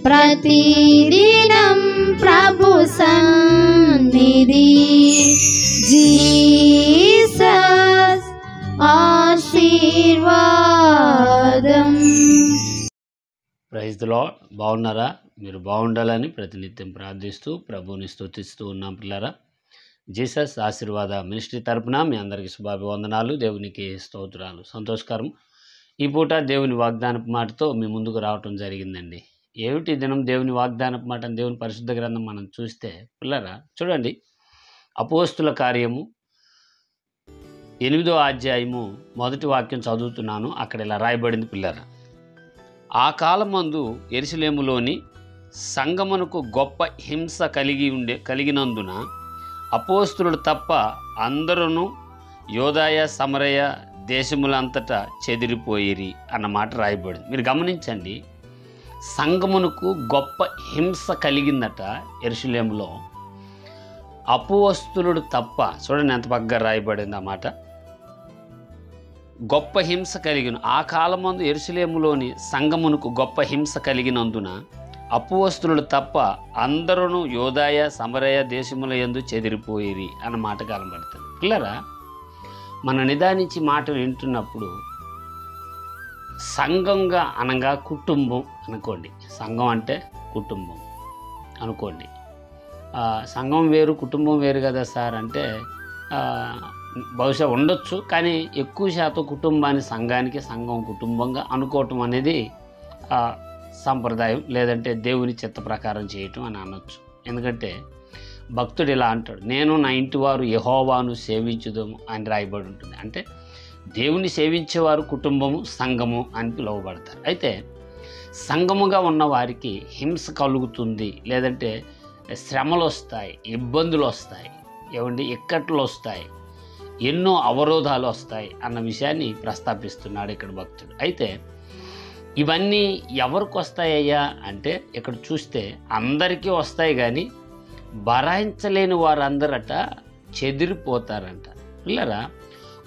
ప్రతిదినం ప్రభు సన్నిధి. జీసస్ ఆశీర్వాదం. Praise the Lord. బాగున్నారా? మీరు బాగుండాలని ప్రతినిత్యం ప్రార్థిస్తూ ప్రభువుని స్తుతిస్తూ ఉన్నాం పిల్లరా. జీసస్ ఆశీర్వాద మినిస్ట్రీ తరపున మీ అందరికీ శుభాభివందనాలు, దేవునికి స్తోత్రాలు. సంతోషకరం. ఈ పూట దేవుని వాగ్దానపు మాటతో మీ ముందుకు రావటం జరిగిందండి. ఏమిటి దినం దేవుని వాగ్దానపు మాట? దేవుని పరిశుద్ధ గ్రంథం మనం చూస్తే పిల్లరా చూడండి, అపోస్తుల కార్యము 8వ అధ్యాయము 1వ వాక్యం చదువుతున్నాను. అక్కడ ఇలా రాయబడింది పిల్లరా. ఆ కాలమందు యెరూషలేములోని సంగమునకు గొప్ప హింస కలిగినందున అపోస్తులుడు తప్ప అందరూ యోదాయ సమరయ దేశములంతటా చెదిరిపోయిరి అన్నమాట రాయబడింది. మీరు గమనించండి, సంగమునకు గొప్ప హింస కలిగిందట యెరూషలేములో. అపోస్తులుడు తప్ప, చూడండి ఎంత పక్కగా రాయబడింది ఆ మాట. గొప్ప హింస కలిగిన ఆ కాలమందు యెరూషలేములోని సంగమునకు గొప్ప హింస కలిగినందున అపోస్తులుడు తప్ప అందరూ యోదాయ సమరయ దేశముల యందు చెదిరిపోయిరి అన్న మాట కనబడుతుంది. పిల్లరా, మన నిదానించి మాట వింటున్నప్పుడు సంఘంగా అనగా కుటుంబం అనుకోండి. సంఘం అంటే కుటుంబం అనుకోండి. సంఘం వేరు కుటుంబం వేరు కదా సార్ అంటే బహుశా ఉండొచ్చు, కానీ ఎక్కువ శాతం కుటుంబాన్ని సంఘానికి, సంఘం కుటుంబంగా అనుకోవటం అనేది సంప్రదాయం, లేదంటే దేవుని చిత్త ప్రకారం చేయటం అని అనొచ్చు. ఎందుకంటే భక్తుడు ఇలా అంటాడు, నేను నా ఇంటి వారు యెహోవాను సేవించుదాము అని రాయబడి ఉంటుంది. అంటే దేవుని సేవించేవారు కుటుంబము, సంఘము అని పిలువబడతారు. అయితే సంఘముగా ఉన్న వారికి హింస కలుగుతుంది, లేదంటే శ్రమలు వస్తాయి, ఇబ్బందులు వస్తాయి, ఇక్కట్లు వస్తాయి, ఎన్నో అవరోధాలు వస్తాయి అన్న విషయాన్ని ప్రస్తాపిస్తున్నాడు ఇక్కడ భక్తుడు. అయితే ఇవన్నీ ఎవరికి వస్తాయ్యా అంటే ఇక్కడ చూస్తే అందరికీ వస్తాయి, కానీ భరాయించలేని వారందరట చెదిరిపోతారంట. పిల్లరా,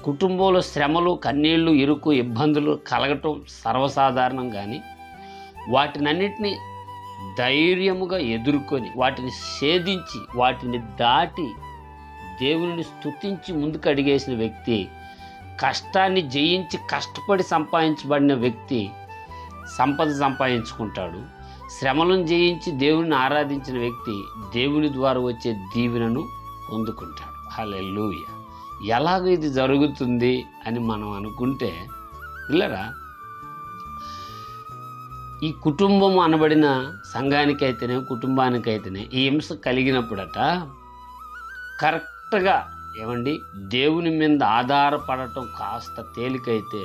కుటుంబంలో శ్రమలు, కన్నీళ్లు, ఇరుకు, ఇబ్బందులు కలగటం సర్వసాధారణం, కానీ వాటినన్నిటినీ ధైర్యముగా ఎదుర్కొని, వాటిని ఛేదించి, వాటిని దాటి దేవుని స్తుతించి ముందుకు అడిగేసిన వ్యక్తి, కష్టాన్ని జయించి కష్టపడి సంపాదించబడిన వ్యక్తి సంపద సంపాదించుకుంటాడు. శ్రమలను జయించి దేవుని ఆరాధించిన వ్యక్తి దేవుని ద్వారా వచ్చే దీవెనను పొందుకుంటాడు. హల్లెలూయా. ఎలాగ ఇది జరుగుతుంది అని మనం అనుకుంటే పిల్లరా, ఈ కుటుంబం అనబడిన సంఘానికైతేనే, కుటుంబానికైతేనే ఈ హింస కలిగినప్పుడట కరెక్ట్గా దేవుని మీద ఆధారపడటం కాస్త తేలికైతే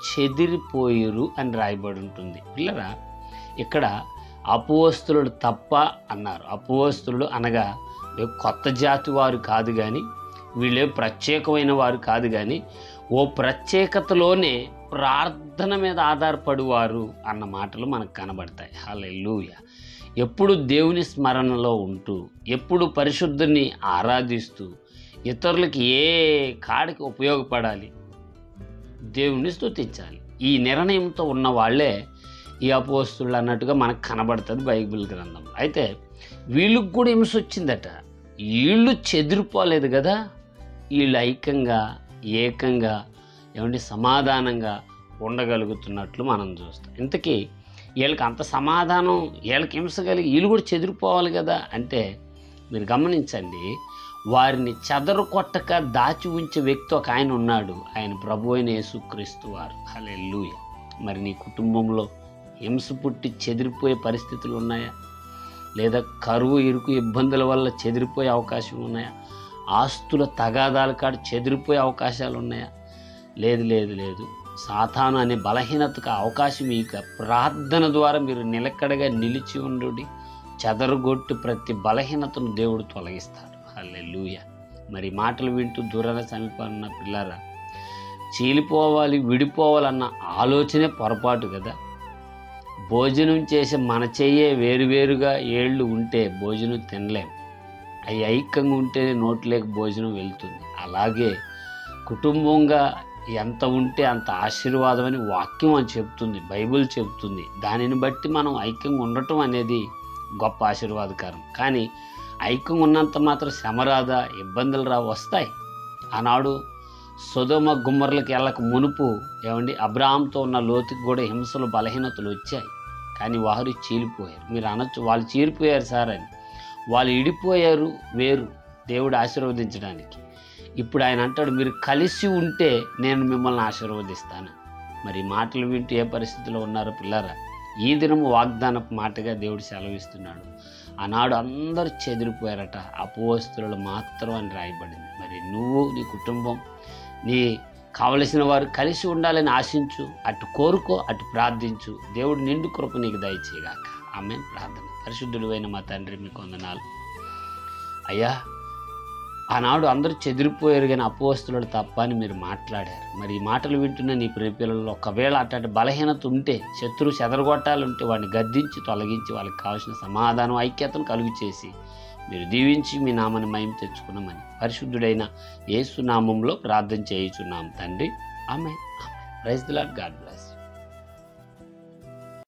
చెదిరిపోయిరు అని రాయబడి ఉంటుంది. పిల్లరా, ఇక్కడ అపోస్తులుడు తప్ప అన్నారు. అపోస్తులుడు అనగా కొత్త జాతి వారు కాదు, కానీ వీళ్ళే ప్రత్యేకమైన వారు కాదు, కానీ ఓ ప్రత్యేకతలోనే ప్రార్థన మీద ఆధారపడువారు అన్న మాటలు మనకు కనబడతాయి. హల్లెలూయా. ఎప్పుడు దేవుని స్మరణలో ఉంటూ, ఎప్పుడు పరిశుద్ధుని ఆరాధిస్తూ, ఇతరులకి ఏ కాడికి ఉపయోగపడాలి, దేవుణ్ణి స్తుతించాలి, ఈ నిర్ణయంతో ఉన్న వాళ్ళే ఈ అపోస్తులు అన్నట్టుగా మనకు కనబడుతుంది బైబిల్ గ్రంథంలో. అయితే వీళ్ళకి కూడా హింస వచ్చిందట. వీళ్ళు చెదిరిపోలేదు కదా, వీళ్ళు ఐక్యంగా, ఏకంగా సమాధానంగా ఉండగలుగుతున్నట్లు మనం చూస్తాం. ఇంతకీ వీళ్ళకి అంత సమాధానం, వీళ్ళకి హింస కలిగి వీళ్ళు కూడా చెదిరిపోవాలి కదా అంటే మీరు గమనించండి, వారిని చెదరు కొట్టక దాచి ఉంచే వ్యక్తి ఒక ఆయన ఉన్నాడు. ఆయన ప్రభు అయిన యేసుక్రీస్తు వారు. హల్లెలూయా. మరి నీ కుటుంబంలో హింస పుట్టి చెదిరిపోయే పరిస్థితులు ఉన్నాయా? లేదా కరువు, ఇరుకు, ఇబ్బందుల వల్ల చెదిరిపోయే అవకాశం ఉన్నాయా? ఆస్తుల తగాదాల కాడ చెదిరిపోయే అవకాశాలు ఉన్నాయా? లేదు లేదు లేదు. సాతాను అనే బలహీనతకు అవకాశం ఇక ప్రార్థన ద్వారా మీరు నిలకడగా నిలిచి ఉండు, చెదరగొట్టు ప్రతి బలహీనతను దేవుడు తొలగిస్తాడు. హల్లెలూయా. మరి మాటలు వింటూ దూరాల సమీపాన్న పిల్లరా, చీలిపోవాలి, విడిపోవాలన్న ఆలోచనే పొరపాటు కదా. భోజనం చేసే మన చెయ్యే వేరువేరుగా ఏళ్ళు ఉంటే భోజనం తినలేం. అవి ఐక్యంగా ఉంటేనే నోట్లోకి భోజనం వెళ్తుంది. అలాగే కుటుంబంగా ఎంత ఉంటే అంత ఆశీర్వాదం అని వాక్యం అని చెప్తుంది, బైబిల్ చెప్తుంది. దానిని బట్టి మనం ఐక్యంగా ఉండటం అనేది గొప్ప ఆశీర్వాదకరం. కానీ ఐక్యంగా ఉన్నంత మాత్రం శ్రమ రాదా, ఇబ్బందులు వస్తాయి. ఆనాడు సొదొమ గుమ్మర్లకు వెళ్ళక మునుపు ఏమండి అబ్రాహాంతో ఉన్న లోతుకి కూడా హింసలు బలహీనతలు వచ్చాయి. కానీ వారు చీలిపోయారు. మీరు అనొచ్చు వాళ్ళు చీలిపోయారు సార్ అని. వాళ్ళు ఇడిపోయారు వేరు దేవుడు ఆశీర్వదించడానికి. ఇప్పుడు ఆయన అంటాడు, మీరు కలిసి ఉంటే నేను మిమ్మల్ని ఆశీర్వదిస్తాను. మరి మాటలు వింటూ ఏ పరిస్థితిలో ఉన్నారో పిల్లరా, ఈ దినము వాగ్దానపు మాటగా దేవుడు సెలవిస్తున్నాడు. ఆనాడు అందరూ చెదిరిపోయారట, అపోస్తలులు మాత్రం అని రాయబడింది. మరి నువ్వు, నీ కుటుంబం, నీ కావలసిన వారు కలిసి ఉండాలని ఆశించు, అటు కోరుకో, అటు ప్రార్థించు. దేవుడు నిండు కృప నీకు దయచేయగాక. ఆమేన్. ప్రార్థన. పరిశుద్ధుడు అయిన మా తండ్రి, మీకు వందనాలు అయ్యా. ఆనాడు అందరూ చెదిరిపోయారు కానీ అపోస్తలుడు తప్ప అని మీరు మాట్లాడారు. మరి ఈ మాటలు వింటున్న నీ ప్రియపిల్లల్లో ఒకవేళ అట్లాంటి బలహీనత ఉంటే, శత్రువు చెదరగొట్టాలంటే వాడిని గద్దించి తొలగించి వాళ్ళకి కావాల్సిన సమాధానం, ఐక్యతను కలుగు చేసి మీరు దీవించి మీ నామాన్ని మహిమ తెచ్చుకున్నామని పరిశుద్ధుడైన యేసు నామంలో ప్రార్థన చేయుచున్నాం తండ్రి. Amen. Praise the lord. God bless.